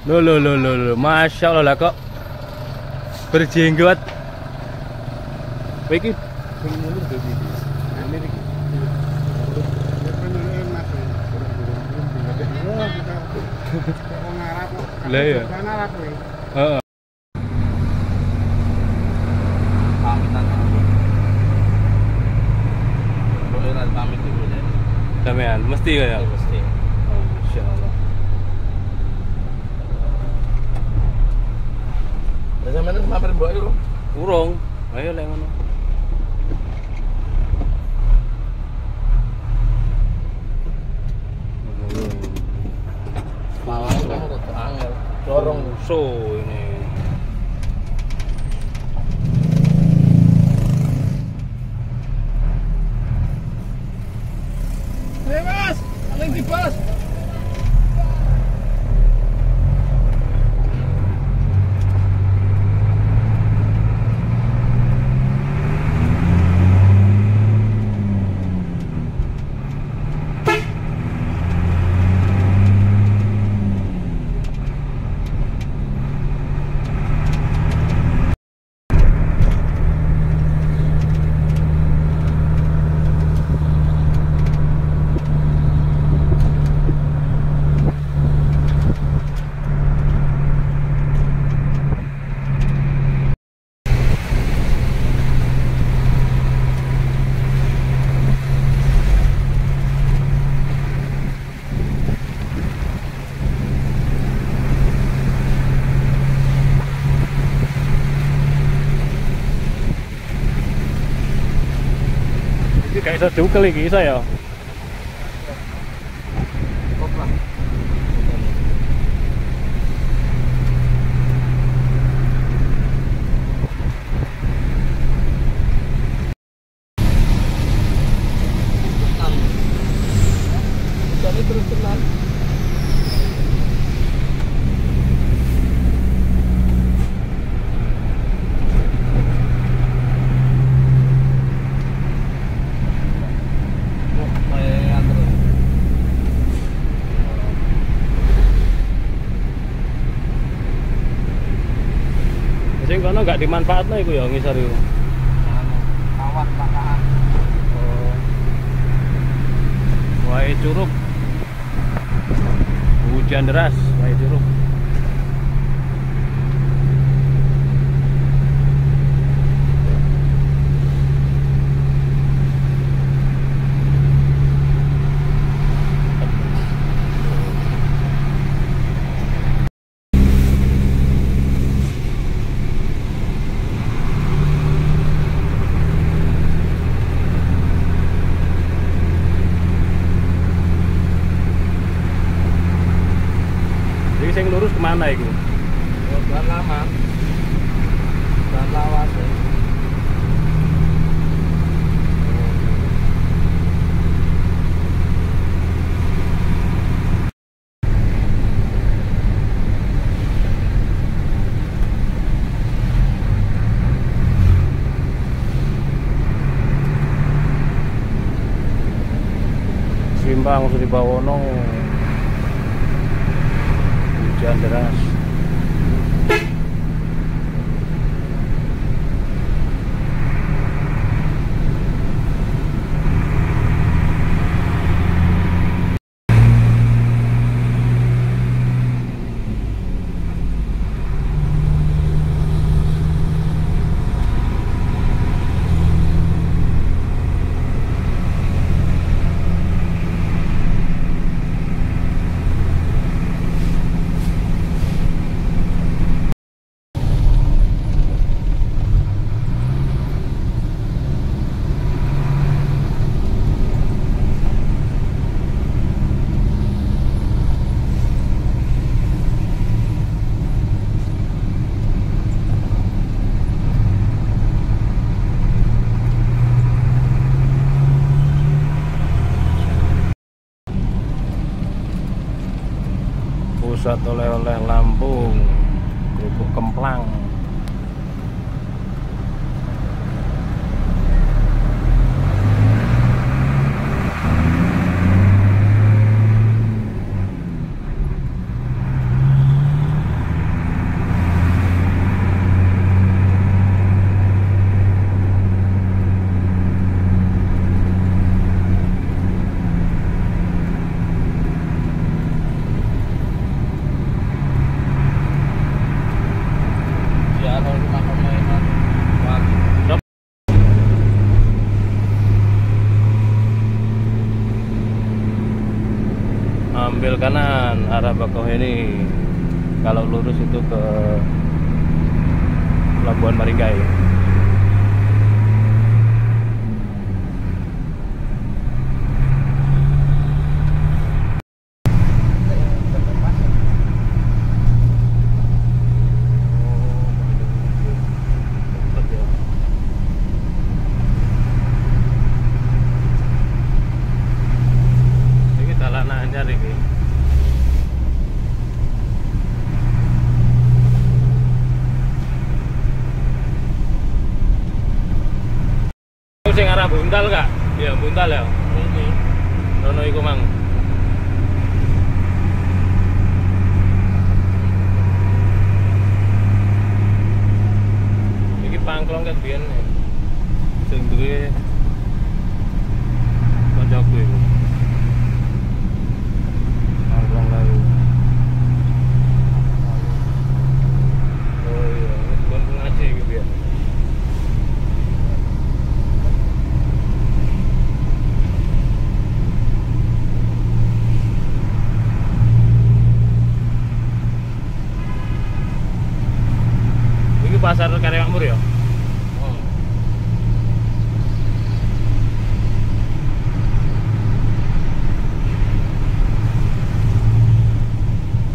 Loh, Masya Allah lah kok berjenggot. Iki lah ya. Heeh. Pamit dulu ya. Sampean mesti ya. Mesti. Oh, Masya Allah. Ya sampean mampir mbok iki lho. Urung. Ayo lek ngono. Lawan kamu rada angel. Dorong so ini. Mas, paling di bos. Kayak iso dukel iki iso ya. Terus tenan. Sing kono gak dimanfaatno iku ya ngisor iku. Kawat pakahan. Oh. Wae curug. Hujan deras, wae curug. Sing lurus kemana itu? Jalan lama. Jalan lawas ya. Simpang Suribawono hujan deras. Pusat oleh-oleh Lampung, Kerupuk Kemplang. ambil kanan arah Bakauheni. Kalau lurus itu ke Pelabuhan Maringgai. Ini dalanan anyar ini. Sing arah Buntal kak? Iya Buntal ya. Ini. Nono iku mang. Iki pangklong ket biyen. Sing duwe kancaku iku. Pangklong lalu. Oh iya, kon ngaji iki biyen. Pasar Karyamakmur ya? Oh.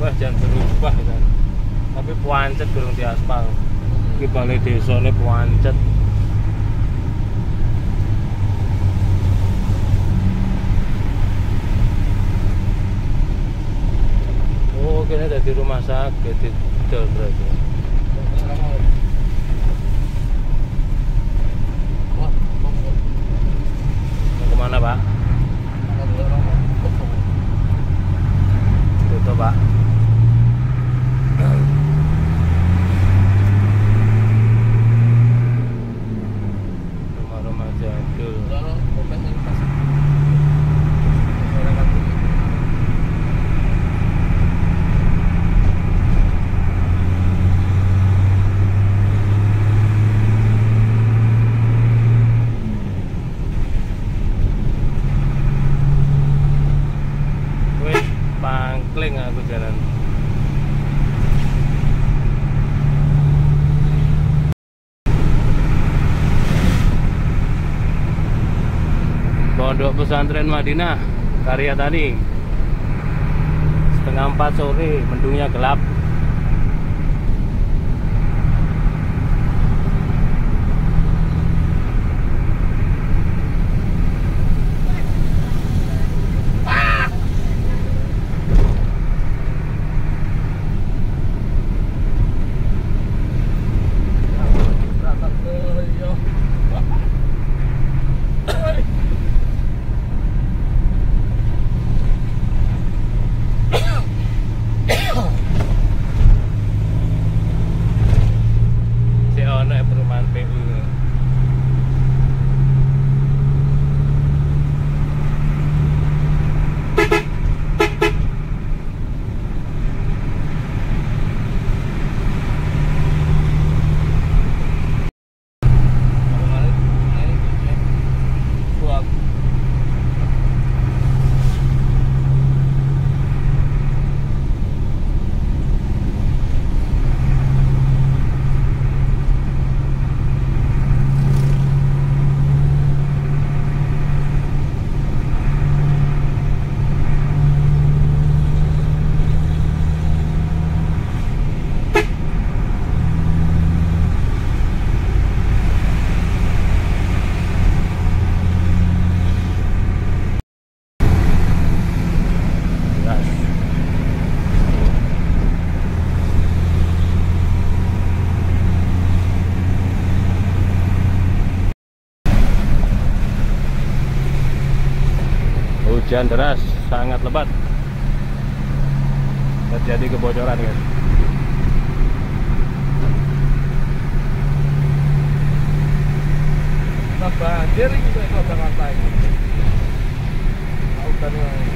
Wah jangan berubah kan. Tapi puancet durung diaspal. Iki balai desane puancet. Oh, kene dadi rumah sakit didol berarti. Mau kemana Pak? Tutup Pak. Rumah-rumah jadul. Wih, pangkling aku jalan. Pondok Pesantren Madinah Karya Tani. 3:30 sore, mendungnya gelap. Perumahan PU. Hujan deras sangat lebat, terjadi kebocoran guys. Nah, banjir ini juga itu Jakarta ini. Udah nih.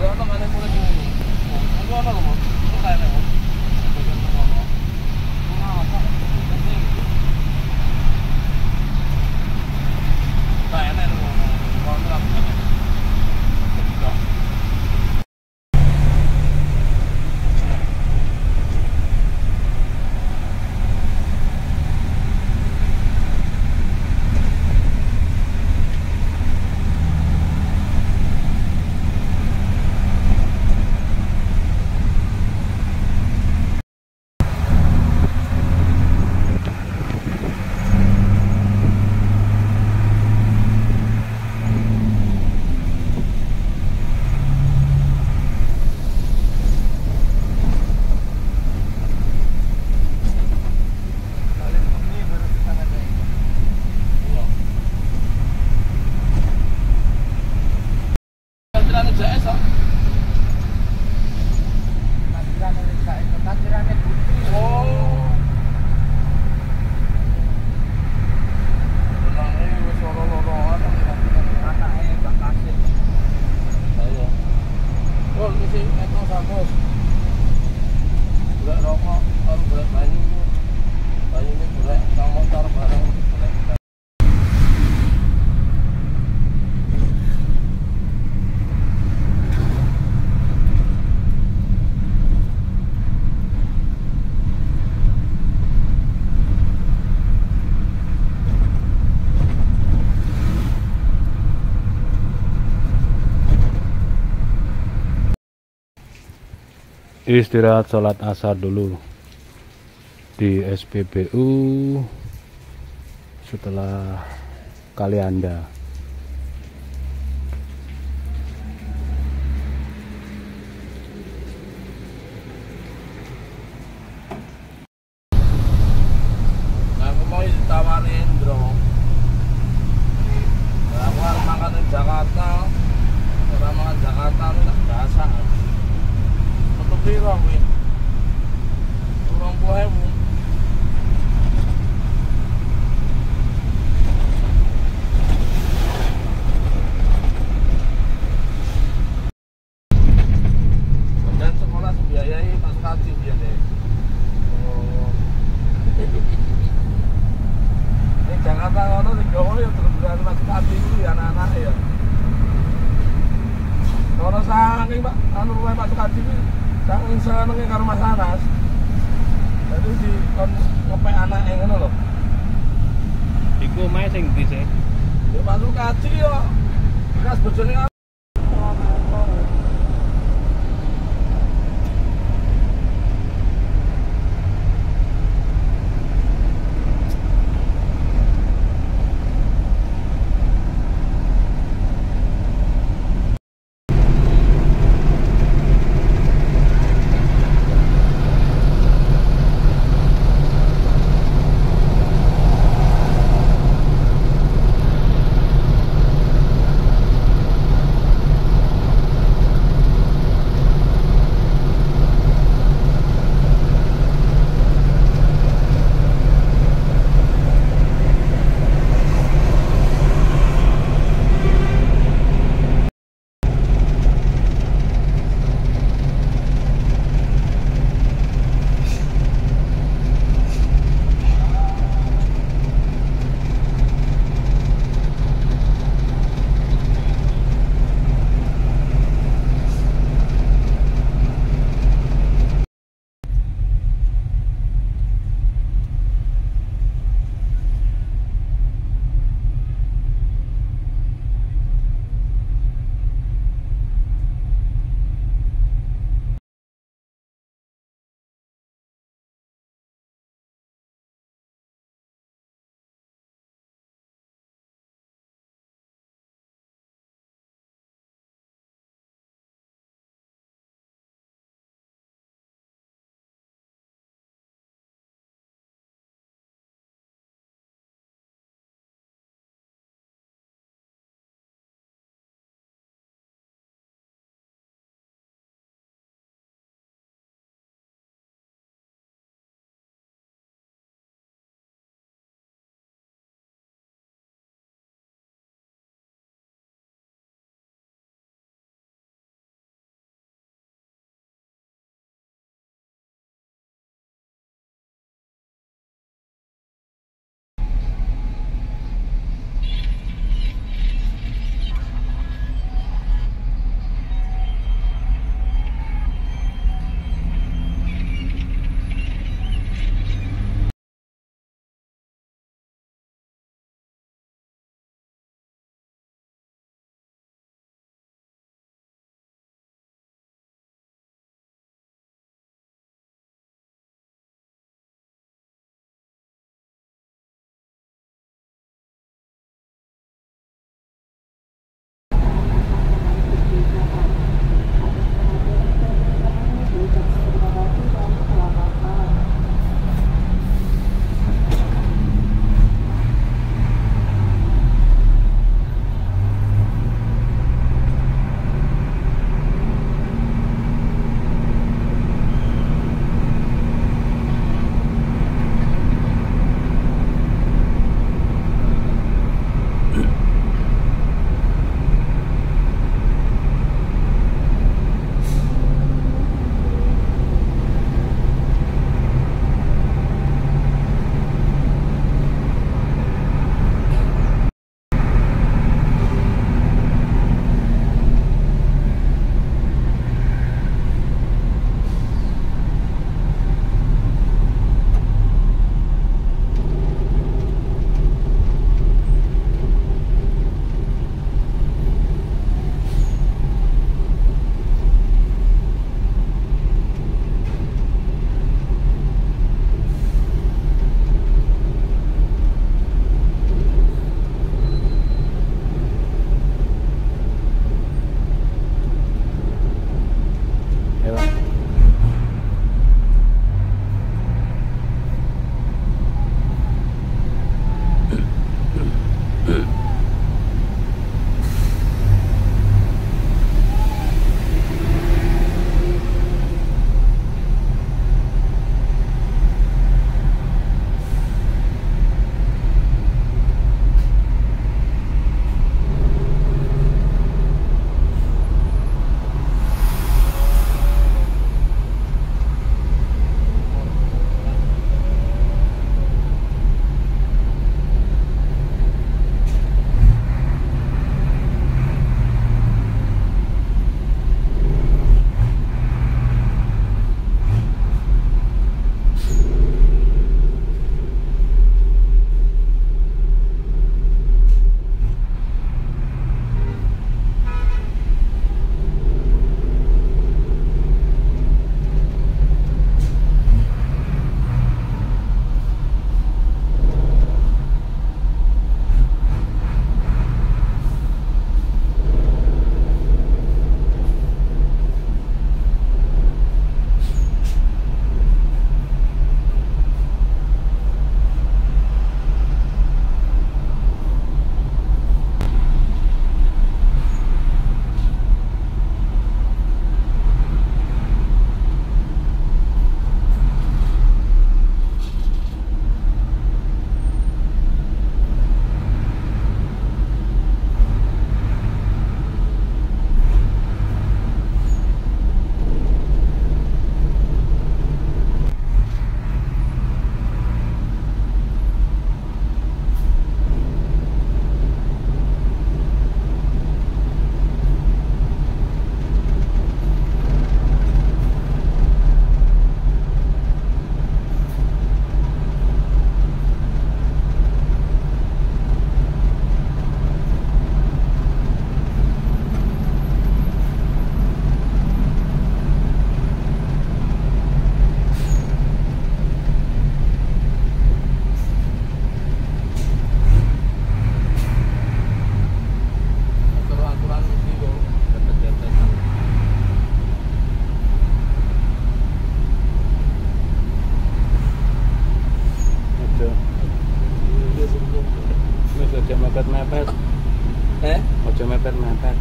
Berapa kali mulai ini? Aku apa istirahat sholat asar dulu di SPBU setelah Kalianda. Nah, aku mau ditawarin bro. Nah, aku harus makan di Jakarta. Orang makan Jakarta itu tak biasa. Metu piro kuwi? 20.000. Dan sekolah dibiayai masuk haji dia deh. Oh. Ini Jakarta ngono sing Jawa ya terus masuk haji kuwi anak-anak ya. Kalau saking Pak, anu luwih Pak Haji iki saking senenge karo Mas Anas. Jadi di kon ngepek anake ngono lho. Iku omahe sing ndi sih? Ya Pak Haji yo. Bekas bojone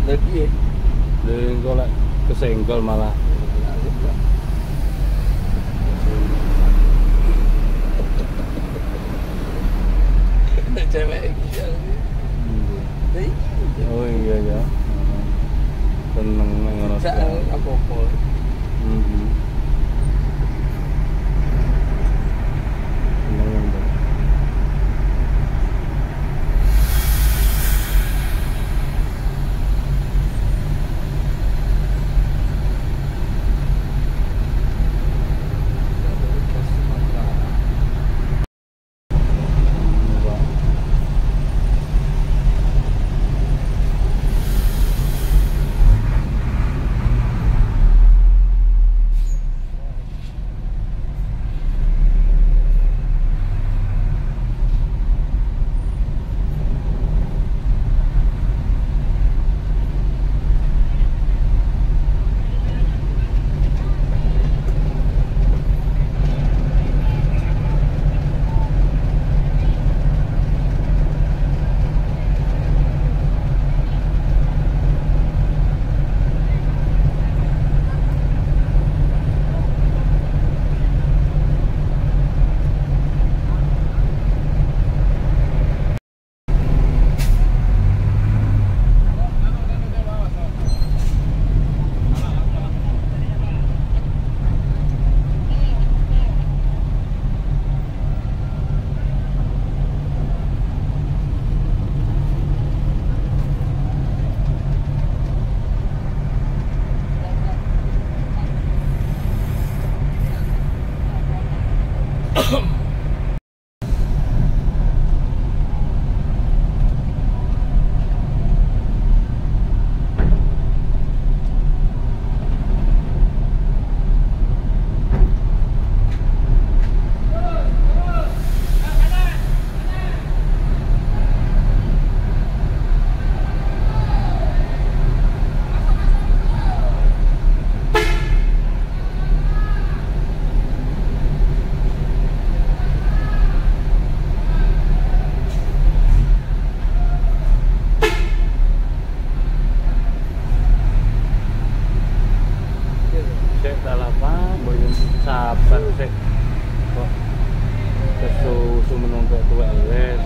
Lagi Engko lek kesenggol malah. cewek iki. Oh iya ya. Seneng nek ngono. Sak apa-apa. Seneng ya. Sabar sik. Kok kesusu menumpuk tuwek wis.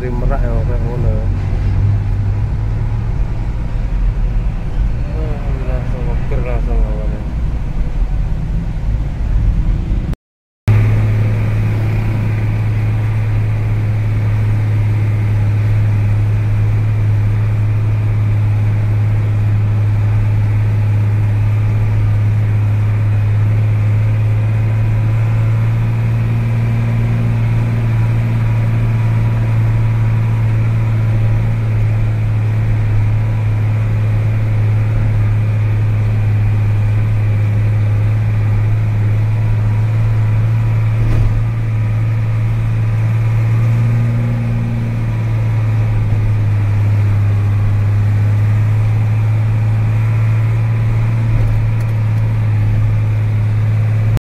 dari Merak ya kayak ngono. Langsung ngeker langsung awalnya.